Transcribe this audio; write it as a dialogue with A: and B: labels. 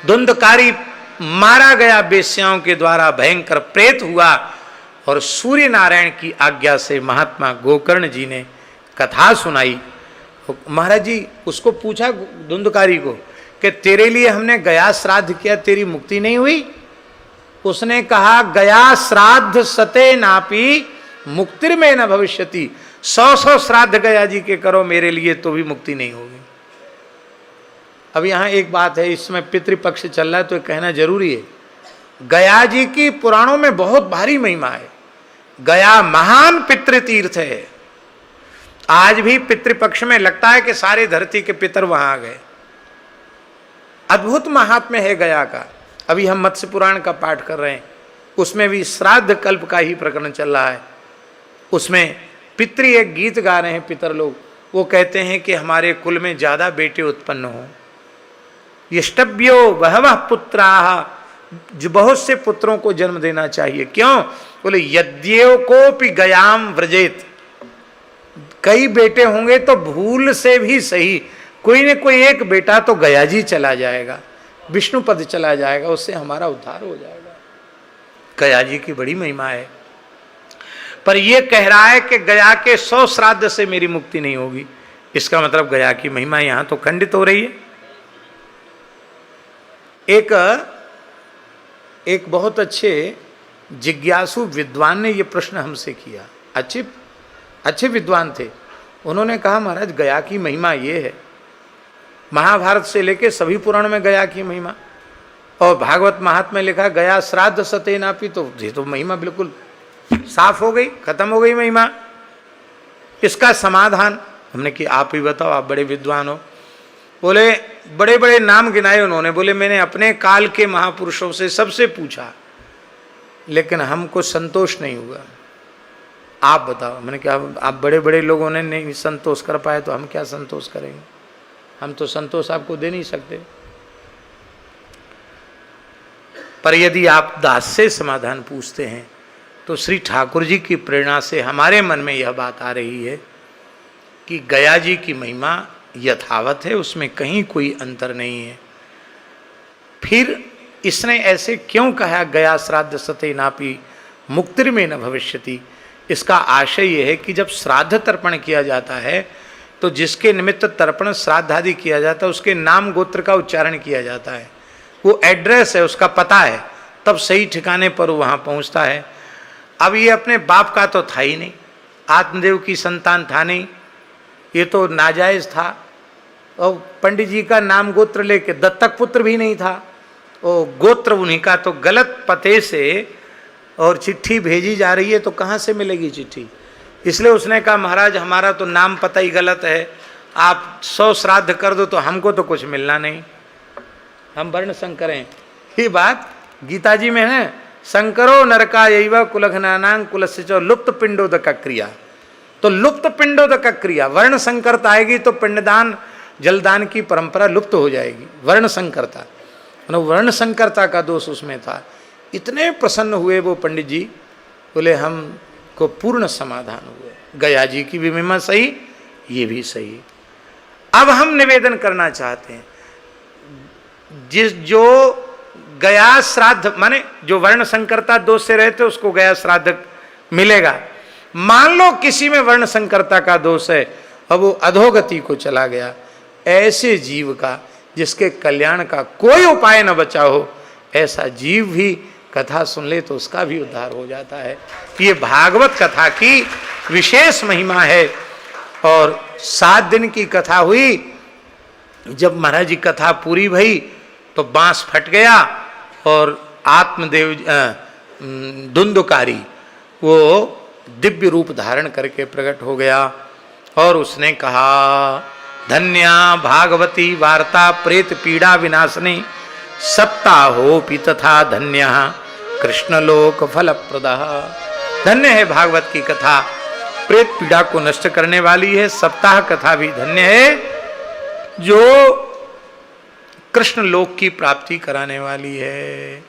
A: धुंधकारी मारा गया वेश्याओं के द्वारा, भयंकर प्रेत हुआ। और सूर्य नारायण की आज्ञा से महात्मा गोकर्ण जी ने कथा सुनाई। महाराज जी उसको पूछा धुंधकारी को कि तेरे लिए हमने गया श्राद्ध किया, तेरी मुक्ति नहीं हुई? उसने कहा गया श्राद्ध सते नापी मुक्तिर न भविष्यति। 100 श्राद्ध गया जी के करो मेरे लिए तो भी मुक्ति नहीं होगी। अब यहाँ एक बात है, इसमें पितृपक्ष चल रहा है तो कहना जरूरी है। गया जी की पुराणों में बहुत भारी महिमा है। गया महान पितृ तीर्थ है। आज भी पितृपक्ष में लगता है कि सारे धरती के पितर वहां आ गए। अद्भुत महात्म्य है गया का। अभी हम मत्स्य पुराण का पाठ कर रहे हैं, उसमें भी श्राद्ध कल्प का ही प्रकरण चल रहा है। उसमें पितृ एक गीत गा रहे हैं पितर लोग। वो कहते हैं कि हमारे कुल में ज्यादा बेटे उत्पन्न हो। यष्टव्यो बहवः पुत्राः, जो बहुत से पुत्रों को जन्म देना चाहिए। क्यों? बोले यद्येव कोपि गयाम व्रजेत, कई बेटे होंगे तो भूल से भी सही कोई न कोई एक बेटा तो गया जी चला जाएगा, विष्णु पद चला जाएगा, उससे हमारा उद्धार हो जाएगा। गया जी की बड़ी महिमा है। पर यह कह रहा है कि गया के 100 श्राद्ध से मेरी मुक्ति नहीं होगी। इसका मतलब गया की महिमा यहां तो खंडित हो रही है। एक बहुत अच्छे जिज्ञासु विद्वान ने यह प्रश्न हमसे किया। अच्छे विद्वान थे। उन्होंने कहा महाराज गया की महिमा ये है, महाभारत से लेके सभी पुराण में गया की महिमा, और भागवत महात्म्य लिखा गया श्राद्ध सते नापी, तो ये तो महिमा बिल्कुल साफ हो गई, खत्म हो गई महिमा। इसका समाधान हमने कि आप ही बताओ, आप बड़े विद्वान हो। बोले बड़े बड़े नाम गिनाए उन्होंने। बोले मैंने अपने काल के महापुरुषों से सबसे पूछा लेकिन हमको संतोष नहीं हुआ, आप बताओ। मैंने कहा आप बड़े बड़े लोगों ने नहीं संतोष कर पाए तो हम क्या संतोष करेंगे, हम तो संतोष आपको दे नहीं सकते। पर यदि आप दास से समाधान पूछते हैं तो श्री ठाकुर जी की प्रेरणा से हमारे मन में यह बात आ रही है कि गया जी की महिमा यथावत है, उसमें कहीं कोई अंतर नहीं है। फिर इसने ऐसे क्यों कहा गया श्राद्ध सते नापी मुक्तिर में न भविष्यति? इसका आशय यह है कि जब श्राद्ध तर्पण किया जाता है तो जिसके निमित्त तर्पण श्राद्ध आदि किया जाता है उसके नाम गोत्र का उच्चारण किया जाता है, वो एड्रेस है, उसका पता है, तब सही ठिकाने पर वहाँ पहुँचता है। अब ये अपने बाप का तो था ही नहीं, आत्मदेव की संतान था नहीं, ये तो नाजायज़ था। और पंडित जी का नाम गोत्र लेके दत्तक पुत्र भी नहीं था, और गोत्र उन्हीं का, तो गलत पते से और चिट्ठी भेजी जा रही है तो कहाँ से मिलेगी चिट्ठी? इसलिए उसने कहा महाराज हमारा तो नाम पता ही गलत है, आप 100 श्राद्ध कर दो तो हमको तो कुछ मिलना नहीं, हम वर्ण संकर हैं। ये बात गीता जी में है, संकरो नरका यैव कुलघनानां कुलस्य च लुप्त पिंडोदक क्रिया। तो लुप्त पिंडोदक क्रिया, वर्ण संकरता आएगी तो पिंडदान जलदान की परंपरा लुप्त हो जाएगी। वर्ण संकरता, वर्ण संकरता का दोष उसमें था। इतने प्रसन्न हुए वो पंडित जी, बोले हमको पूर्ण समाधान हुए। गया जी की भी महिमा सही, ये भी सही। अब हम निवेदन करना चाहते हैं, जो गया श्राद्ध माने जो वर्ण संकरता दोष से रहते उसको गया श्राद्ध मिलेगा। मान लो किसी में वर्ण संकरता का दोष है, अब वो अधोगति को चला गया, ऐसे जीव का जिसके कल्याण का कोई उपाय न बचा हो, ऐसा जीव भी कथा सुन ले तो उसका भी उद्धार हो जाता है। ये भागवत कथा की विशेष महिमा है। और 7 दिन की कथा हुई। जब महाराज जी कथा पूरी भई तो बांस फट गया और आत्मदेव धुंधकारी वो दिव्य रूप धारण करके प्रकट हो गया और उसने कहा धन्या भागवती वार्ता प्रेत पीड़ा विनाशनी सप्ताहोपि तथा धन्य कृष्णलोक फलप्रदः। धन्य है भागवत की कथा, प्रेत पीड़ा को नष्ट करने वाली है। सप्ताह कथा भी धन्य है जो कृष्ण लोक की प्राप्ति कराने वाली है।